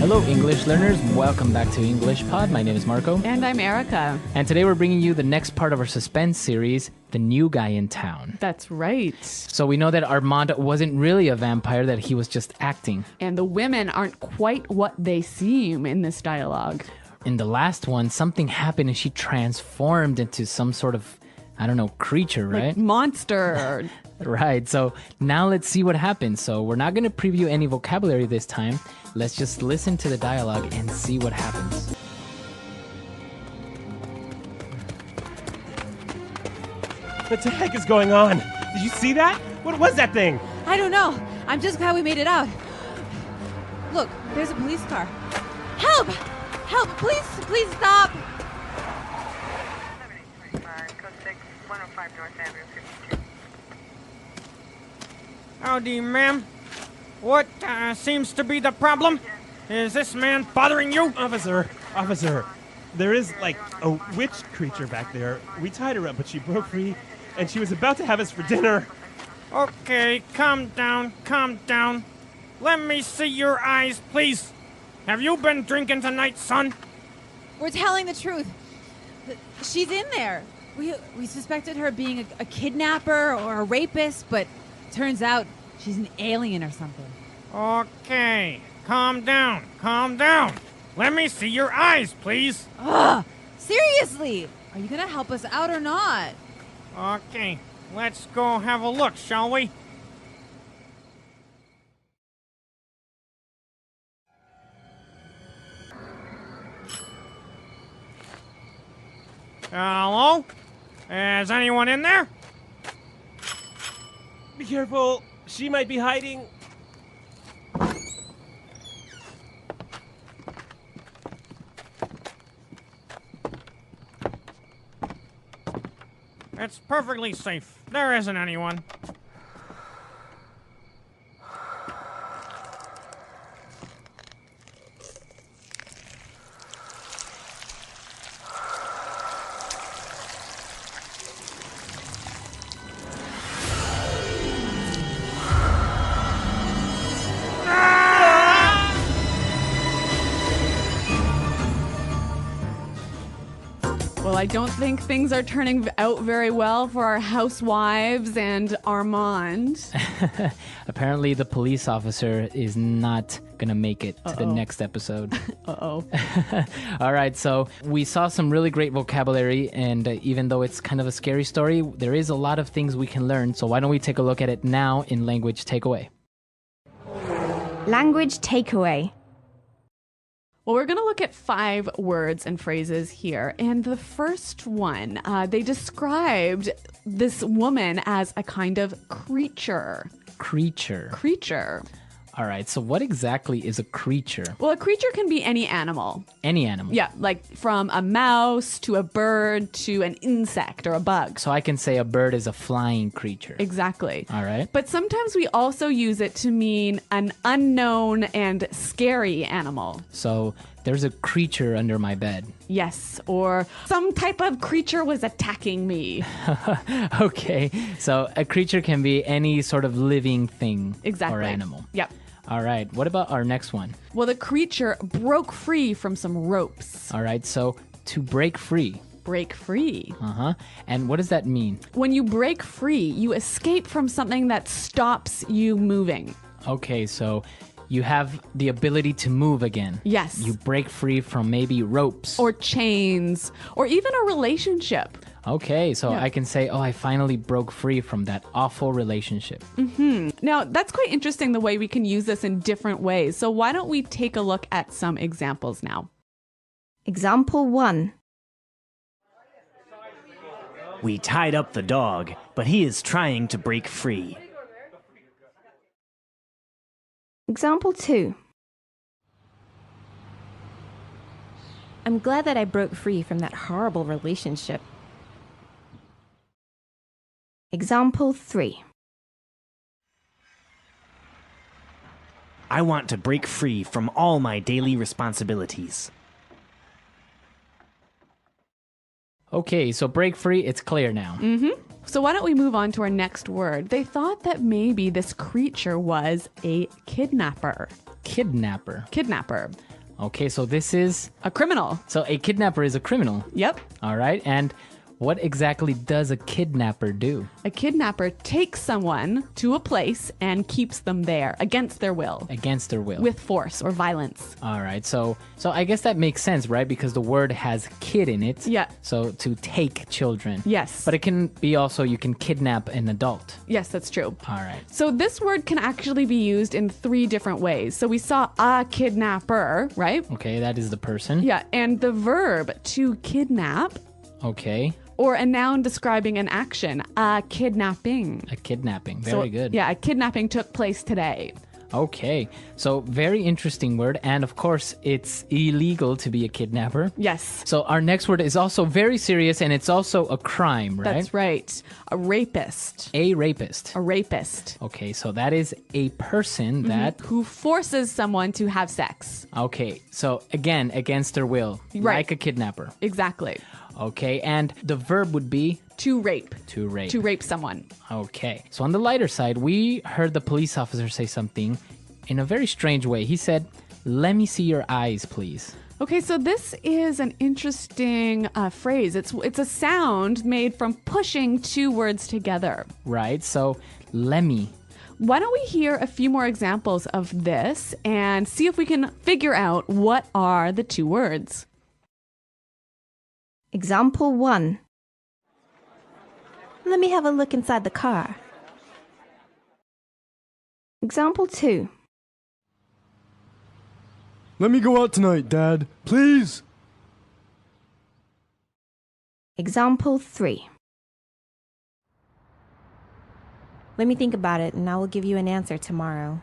Hello, English learners. Welcome back to English Pod. My name is Marco. And I'm Erica. And today we're bringing you the next part of our suspense series, The New Guy in Town. That's right. So we know that Armand wasn't really a vampire, that he was just acting. And the women aren't quite what they seem in this dialogue. In the last one, something happened and she transformed into some sort of, creature, right? Like monster. Right. So now let's see what happens. So we're not going to preview any vocabulary this time. Let's just listen to the dialogue and see what happens. What the heck is going on? Did you see that? What was that thing? I don't know. I'm just glad we made it out. Look, there's a police car. Help! Help! Please stop! 7825, code 6, 105 North Avenue, 52. Howdy, ma'am. What seems to be the problem? Is this man bothering you? Officer, there is like a witch creature back there. We tied her up, but she broke free, and she was about to have us for dinner. Okay, calm down. Let me see your eyes, please. Have you been drinking tonight, son? We're telling the truth. She's in there. We suspected her being a kidnapper or a rapist, but turns out she's an alien or something. Okay, calm down. Let me see your eyes, please. Ugh! Seriously! Are you gonna help us out or not? Okay, let's go have a look, shall we? Hello? Is anyone in there? Be careful. She might be hiding. It's perfectly safe. There isn't anyone. Well, I don't think things are turning out very well for our housewives and Armand. Apparently, the police officer is not going to make it to the next episode. Uh-oh. All right, so we saw some really great vocabulary, and even though it's kind of a scary story, there is a lot of things we can learn. So why don't we take a look at it now in Language Takeaway? Language takeaway. Well, we're going to look at 5 words and phrases here. And the first one, they described this woman as a kind of creature. Creature. All right, so what exactly is a creature? Well, a creature can be any animal. Any animal? Yeah, like from a mouse to a bird to an insect or a bug. So I can say a bird is a flying creature. Exactly. All right. But sometimes we also use it to mean an unknown and scary animal. So there's a creature under my bed. Yes, or some type of creature was attacking me. Okay, so a creature can be any sort of living thing Exactly. or animal. Yep. All right, what about our next one? Well, the creature broke free from some ropes. All right, so to break free. Break free. Uh-huh. And what does that mean? When you break free, you escape from something that stops you moving. Okay, so you have the ability to move again. Yes. You break free from maybe ropes. Or chains, or even a relationship. Okay, so Yeah. I can say, I finally broke free from that awful relationship. Now, that's quite interesting the way we can use this in different ways. So why don't we take a look at some examples now? Example 1. We tied up the dog, but he is trying to break free. Example 2. I'm glad that I broke free from that horrible relationship. Example 3. I want to break free from all my daily responsibilities. Okay, so break free, it's clear now. So why don't we move on to our next word? They thought that maybe this creature was a kidnapper. Kidnapper. Kidnapper. Okay, so this is... A criminal. So a kidnapper is a criminal. Yep. All right, and what exactly does a kidnapper do? A kidnapper takes someone to a place and keeps them there against their will. Against their will. With force or violence. All right, so I guess that makes sense, right? Because the word has kid in it. Yeah. So to take children. Yes. But it can be also, you can kidnap an adult. Yes, that's true. All right. So this word can actually be used in 3 different ways. So we saw a kidnapper, right? Okay, that is the person. Yeah, and the verb to kidnap, Okay. or a noun describing an action, a kidnapping. A kidnapping. Very good. Yeah, a kidnapping took place today. Okay. So very interesting word. And of course, it's illegal to be a kidnapper. Yes. So our next word is also very serious, and it's also a crime, right? That's right. A rapist. A rapist. A rapist. Okay, so that is a person that... Who forces someone to have sex. Okay, so again, against their will. Right. Like a kidnapper. Exactly. Okay, and the verb would be... To rape. To rape. To rape someone. Okay. So on the lighter side, we heard the police officer say something in a very strange way. He said, "Let me see your eyes, please." Okay, so this is an interesting phrase. It's a sound made from pushing 2 words together. Right? So, let me. Why don't we hear a few more examples of this and see if we can figure out what are the 2 words. Example 1. Let me have a look inside the car. Example 2. Let me go out tonight, Dad. Please. Example 3. Let me think about it and I will give you an answer tomorrow.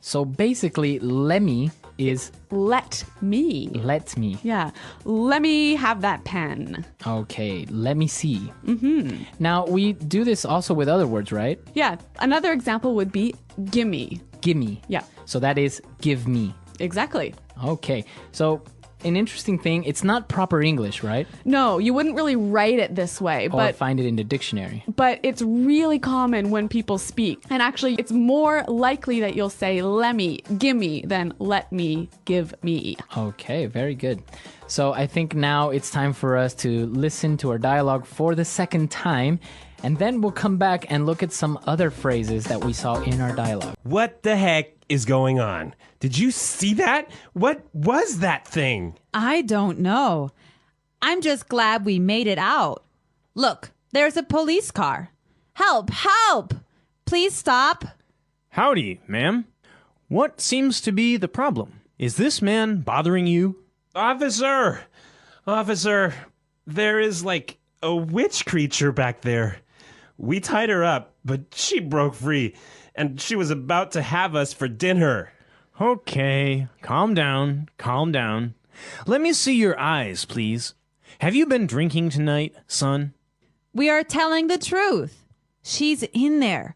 So basically, let me is Let me. let me. Yeah. Let me have that pen. Okay, let me see. Mm-hmm. Now, we do this also with other words, right? Yeah. Another example would be gimme. Gimme. Yeah. So that is give me. Exactly. Okay, so an interesting thing, it's not proper English, right? No, you wouldn't really write it this way, Or but find it in the dictionary. but it's really common when people speak. And actually, it's more likely that you'll say let me, gimme than let me, give me. Okay, very good. So I think now it's time for us to listen to our dialogue for the second time, and then we'll come back and look at some other phrases that we saw in our dialogue. What the heck is going on? Did you see that? What was that thing? I don't know. I'm just glad we made it out. Look, there's a police car. Help! Help! Please stop. Howdy, ma'am. What seems to be the problem? Is this man bothering you? Officer! Officer, there is like a witch creature back there. We tied her up, but she broke free, and she was about to have us for dinner. Okay, calm down, calm down. Let me see your eyes, please. Have you been drinking tonight, son? We are telling the truth. She's in there.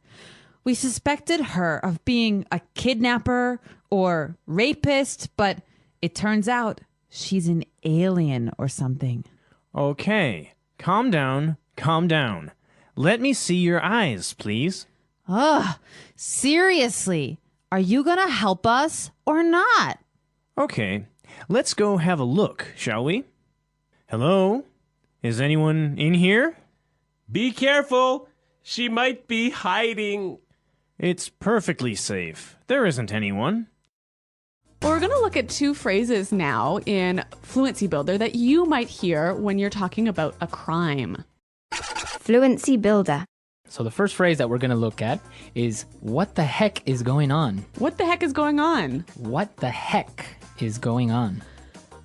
We suspected her of being a kidnapper or rapist, but it turns out she's an alien or something. Okay, calm down, calm down. Let me see your eyes, please. Ugh, seriously. Are you gonna help us or not? Okay, let's go have a look, shall we? Hello? Is anyone in here? Be careful. She might be hiding. It's perfectly safe. There isn't anyone. Well, we're going to look at 2 phrases now in Fluency Builder that you might hear when you're talking about a crime. Fluency Builder. So the first phrase that we're going to look at is, what the heck is going on? What the heck is going on? What the heck is going on?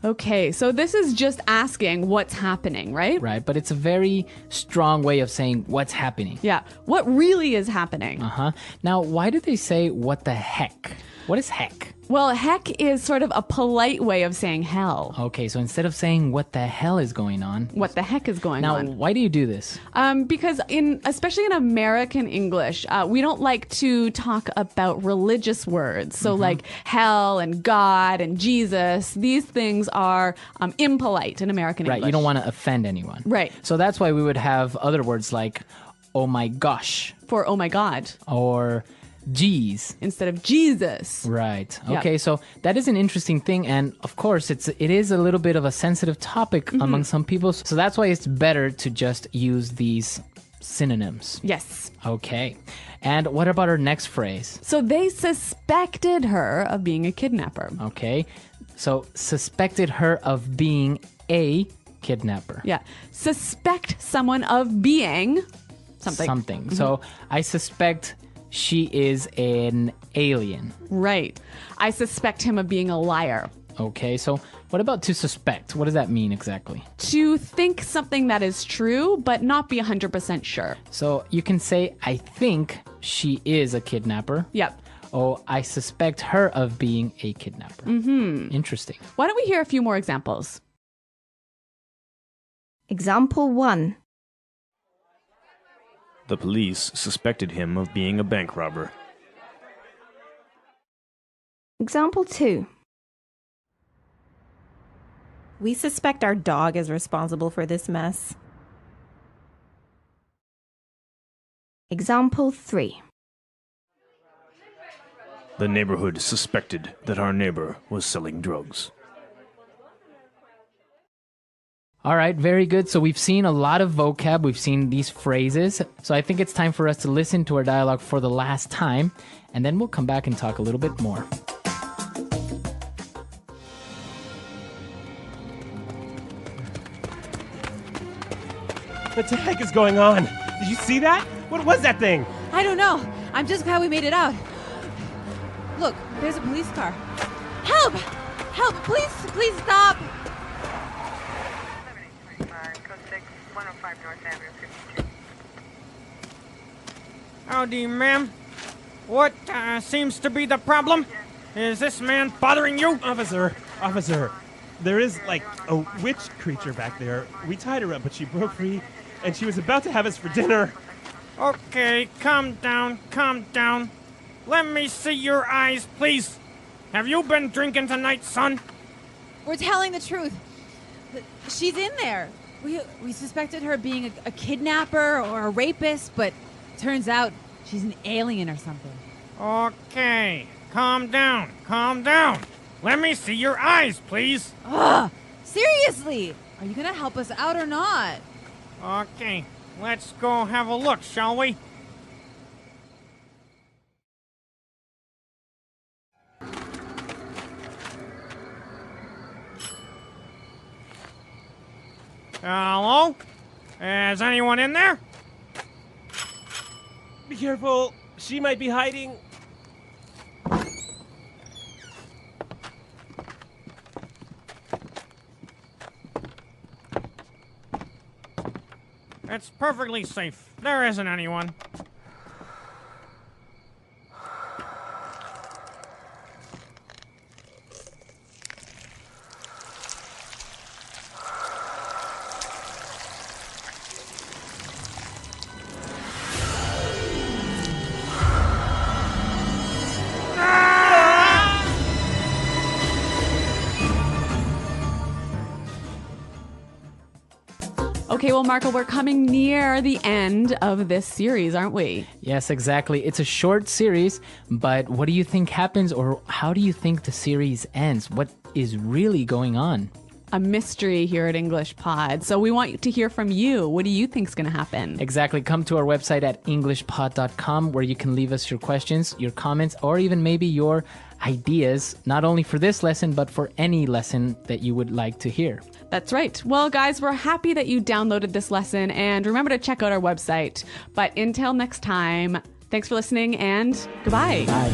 Okay, so this is just asking what's happening, right? Right, but it's a very strong way of saying what's happening. Yeah, what really is happening? Uh-huh. Now, why do they say what the heck? What is heck? Well, heck is sort of a polite way of saying hell. Okay, so instead of saying what the hell is going on, What the heck is going now on? why do you do this? Because especially in American English, we don't like to talk about religious words. So like hell and God and Jesus, these things are impolite in American Right, English. you don't want to offend anyone. Right. So that's why we would have other words like, oh my gosh, For oh my God. or G's. instead of Jesus. Right. Yeah. Okay, so that is an interesting thing, and of course it is a little bit of a sensitive topic among some people, so that's why it's better to just use these synonyms. Yes. Okay. And what about our next phrase? So they suspected her of being a kidnapper. Okay. So suspected her of being a kidnapper. Yeah. Suspect someone of being something. So I suspect she is an alien. Right. I suspect him of being a liar. Okay, so what about to suspect? What does that mean exactly? To think something that is true, but not be 100% sure. So you can say, I think she is a kidnapper. Yep. Oh, I suspect her of being a kidnapper. Interesting. Why don't we hear a few more examples? Example 1. The police suspected him of being a bank robber. Example 2. We suspect our dog is responsible for this mess. Example 3. The neighborhood suspected that our neighbor was selling drugs. All right, very good. So we've seen a lot of vocab. We've seen these phrases. So I think it's time for us to listen to our dialogue for the last time, and then we'll come back and talk a little bit more. What the heck is going on? Did you see that? What was that thing? I don't know. I'm just glad we made it out. Look, there's a police car. Help! Help! Please stop! 7825, code 6, 105 North Avenue, 52. Howdy, ma'am. What seems to be the problem? Is this man bothering you? Officer, there is like a witch creature back there. We tied her up, but she broke free, and she was about to have us for dinner. Okay, calm down, calm down. Let me see your eyes, please. Have you been drinking tonight, son? We're telling the truth. She's in there. We suspected her of being a kidnapper or a rapist, but turns out she's an alien or something. Okay, calm down, calm down. Let me see your eyes, please. Ugh! Seriously! Are you gonna help us out or not? Okay, let's go have a look, shall we? Hello? Is anyone in there? Be careful. She might be hiding. It's perfectly safe. There isn't anyone. Okay, well, Marco, we're coming near the end of this series, aren't we? Yes, exactly. It's a short series, but what do you think happens, or how do you think the series ends? What is really going on? A mystery here at English Pod. So we want to hear from you. What do you think's going to happen? Exactly. Come to our website at englishpod.com where you can leave us your questions, your comments, or even maybe your ideas, not only for this lesson, but for any lesson that you would like to hear. That's right. Well, guys, we're happy that you downloaded this lesson, and remember to check out our website. But until next time, thanks for listening, and goodbye. Bye.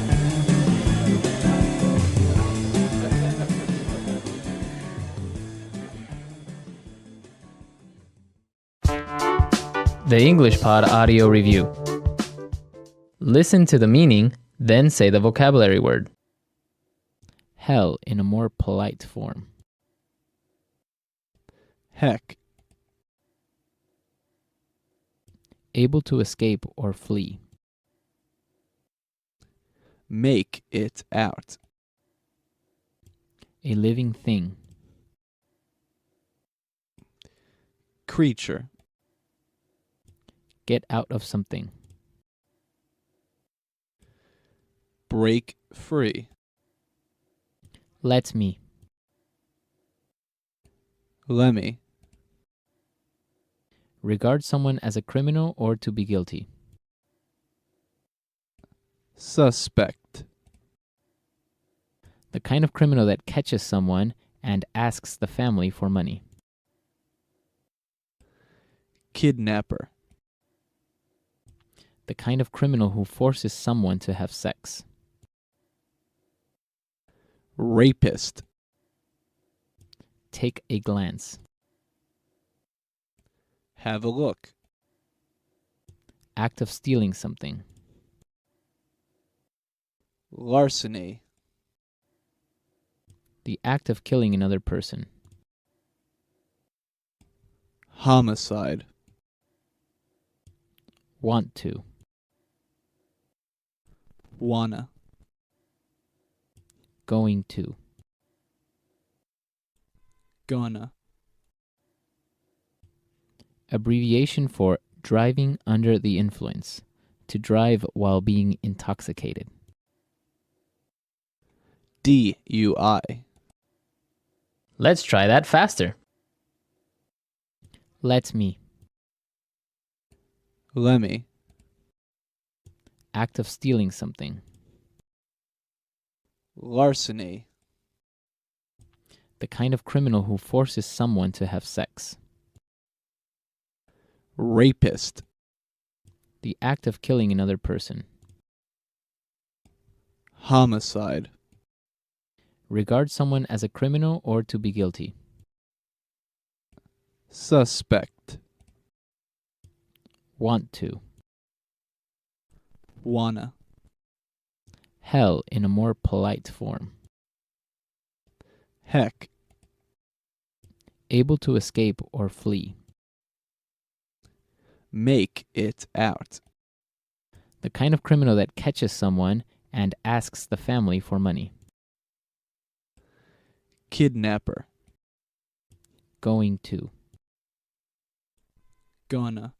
The English Pod Audio Review. Listen to the meaning, then say the vocabulary word. Hell in a more polite form. Heck. Able to escape or flee. Make it out. A living thing. Creature. Get out of something. Break free. Let me. Lemme. Regard someone as a criminal or to be guilty. Suspect. The kind of criminal that catches someone and asks the family for money. Kidnapper. The kind of criminal who forces someone to have sex. Rapist. Take a glance. Have a look. Act of stealing something. Larceny. The act of killing another person. Homicide. Want to. Wanna. Going to. Gonna. Abbreviation for driving under the influence. To drive while being intoxicated. DUI. Let's try that faster. Let me. Lemme. Act of stealing something. Larceny. The kind of criminal who forces someone to have sex. Rapist. The act of killing another person. Homicide. Regard someone as a criminal or to be guilty. Suspect. Want to. Wanna. Hell in a more polite form. Heck. Able to escape or flee. Make it out. The kind of criminal that catches someone and asks the family for money. Kidnapper. Going to. Gonna.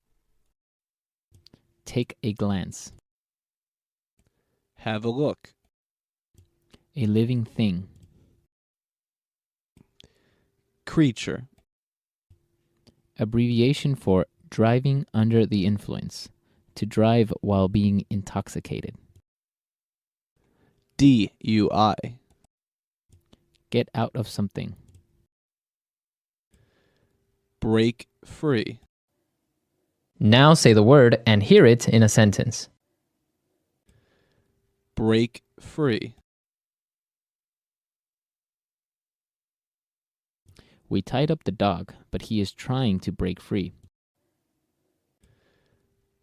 Take a glance. Have a look. A living thing. Creature. Abbreviation for driving under the influence. To drive while being intoxicated. DUI. Get out of something. Break free. Now say the word and hear it in a sentence. Break free. We tied up the dog, but he is trying to break free.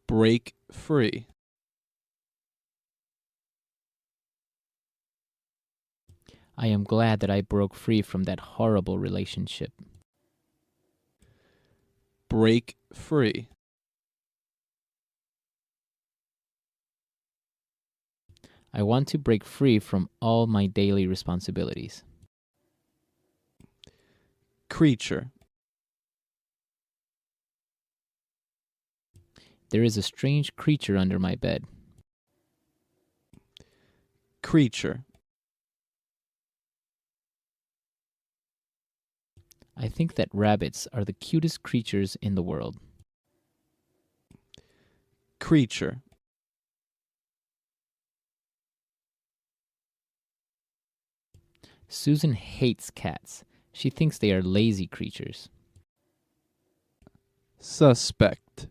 Break free. I am glad that I broke free from that horrible relationship. Break free. I want to break free from all my daily responsibilities. Creature. There is a strange creature under my bed. Creature. I think that rabbits are the cutest creatures in the world. Creature. Susan hates cats. She thinks they are lazy creatures. Suspect.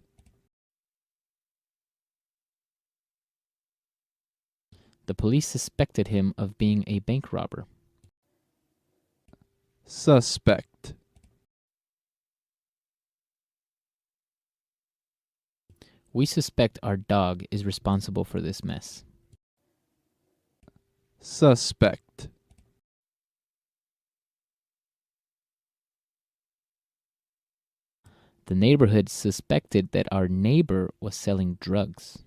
The police suspected him of being a bank robber. Suspect. We suspect our dog is responsible for this mess. Suspect. The neighborhood suspected that our neighbor was selling drugs.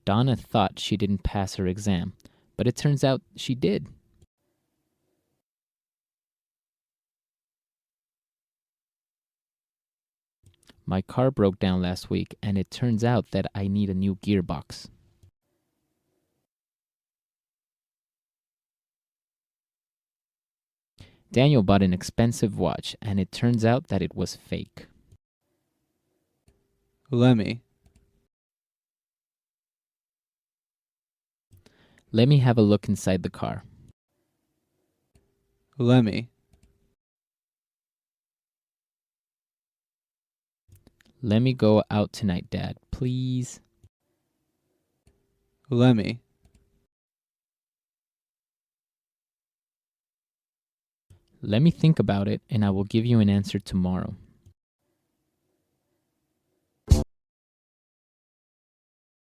Donna thought she didn't pass her exam, but it turns out she did. My car broke down last week, and it turns out that I need a new gearbox. Daniel bought an expensive watch, and it turns out that it was fake. Lemmy. Let me have a look inside the car. Lemmy. Let me go out tonight, Dad, please. Lemmy. Let me think about it, and I will give you an answer tomorrow.